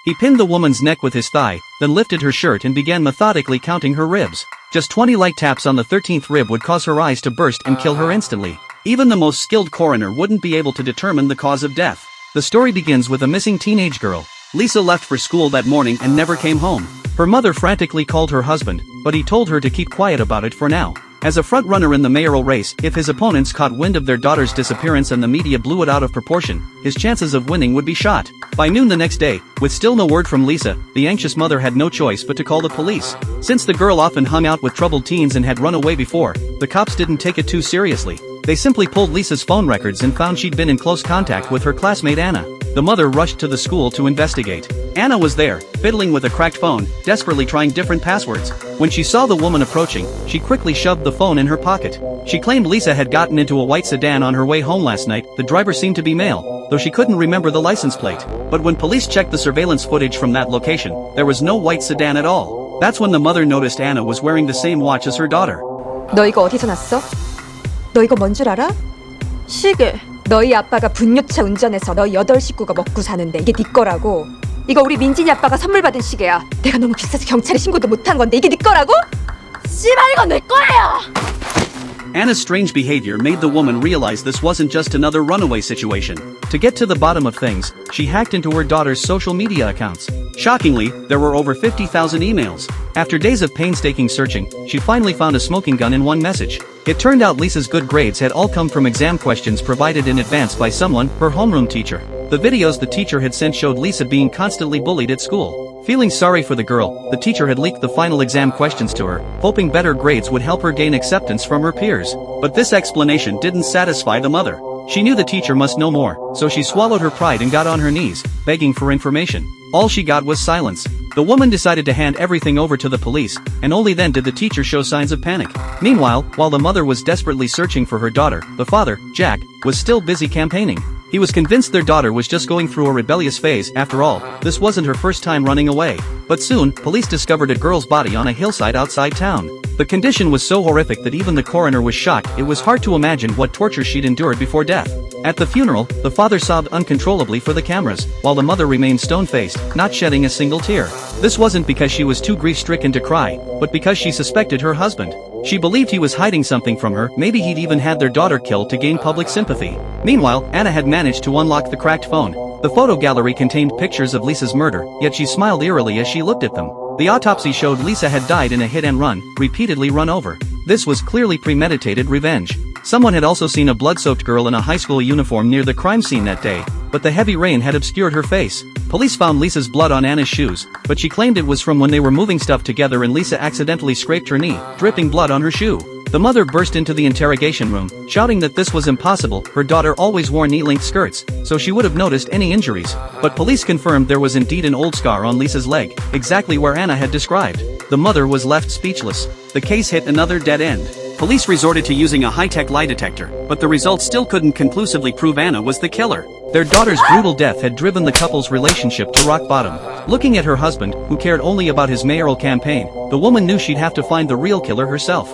He pinned the woman's neck with his thigh, then lifted her shirt and began methodically counting her ribs. Just 20 light taps on the 13th rib would cause her eyes to burst and kill her instantly. Even the most skilled coroner wouldn't be able to determine the cause of death. The story begins with a missing teenage girl. Lisa left for school that morning and never came home. Her mother frantically called her husband, but he told her to keep quiet about it for now. As a front-runner in the mayoral race, if his opponents caught wind of their daughter's disappearance and the media blew it out of proportion, his chances of winning would be shot. By noon the next day, with still no word from Lisa, the anxious mother had no choice but to call the police. Since the girl often hung out with troubled teens and had run away before, the cops didn't take it too seriously. They simply pulled Lisa's phone records and found she'd been in close contact with her classmate Anna. The mother rushed to the school to investigate. Anna was there, fiddling with a cracked phone, desperately trying different passwords. When she saw the woman approaching, she quickly shoved the phone in her pocket. She claimed Lisa had gotten into a white sedan on her way home last night. The driver seemed to be male, though she couldn't remember the license plate. But when police checked the surveillance footage from that location, there was no white sedan at all. That's when the mother noticed Anna was wearing the same watch as her daughter. 너 이거 어디서 났어? 너 이거 뭔 줄 알아? 시계. 너희 아빠가 분유차 운전해서 너희 8 식구가 먹고 사는데 이게 네 거라고? 이거 우리 민진이 아빠가 선물 받은 시계야. 내가 너무 비싸서 경찰에 신고도 못한 건데 이게 네 거라고? 씨발 이건 내 거예요! Anna's strange behavior made the woman realize this wasn't just another runaway situation. To get to the bottom of things, she hacked into her daughter's social media accounts. Shockingly, there were over 50,000 emails. After days of painstaking searching, she finally found a smoking gun in one message. It turned out Lisa's good grades had all come from exam questions provided in advance by someone, her homeroom teacher. The videos the teacher had sent showed Lisa being constantly bullied at school. Feeling sorry for the girl, the teacher had leaked the final exam questions to her, hoping better grades would help her gain acceptance from her peers. But this explanation didn't satisfy the mother. She knew the teacher must know more, so she swallowed her pride and got on her knees, begging for information. All she got was silence. The woman decided to hand everything over to the police, and only then did the teacher show signs of panic. Meanwhile, while the mother was desperately searching for her daughter, the father, Jack, was still busy campaigning. He was convinced their daughter was just going through a rebellious phase. After all, this wasn't her first time running away. But soon, police discovered a girl's body on a hillside outside town. The condition was so horrific that even the coroner was shocked. It was hard to imagine what torture she'd endured before death. At the funeral, the father sobbed uncontrollably for the cameras, while the mother remained stone-faced, not shedding a single tear. This wasn't because she was too grief-stricken to cry, but because she suspected her husband. She believed he was hiding something from her. Maybe he'd even had their daughter killed to gain public sympathy. Meanwhile, Anna had managed to unlock the cracked phone. The photo gallery contained pictures of Lisa's murder, yet she smiled eerily as she looked at them. The autopsy showed Lisa had died in a hit-and-run, repeatedly run over. This was clearly premeditated revenge. Someone had also seen a blood-soaked girl in a high school uniform near the crime scene that day, but the heavy rain had obscured her face. Police found Lisa's blood on Anna's shoes, but she claimed it was from when they were moving stuff together and Lisa accidentally scraped her knee, dripping blood on her shoe. The mother burst into the interrogation room, shouting that this was impossible. Her daughter always wore knee-length skirts, so she would have noticed any injuries. But police confirmed there was indeed an old scar on Lisa's leg, exactly where Anna had described. The mother was left speechless. The case hit another dead end. Police resorted to using a high-tech lie detector, but the results still couldn't conclusively prove Anna was the killer. Their daughter's brutal death had driven the couple's relationship to rock bottom. Looking at her husband, who cared only about his mayoral campaign, the woman knew she'd have to find the real killer herself.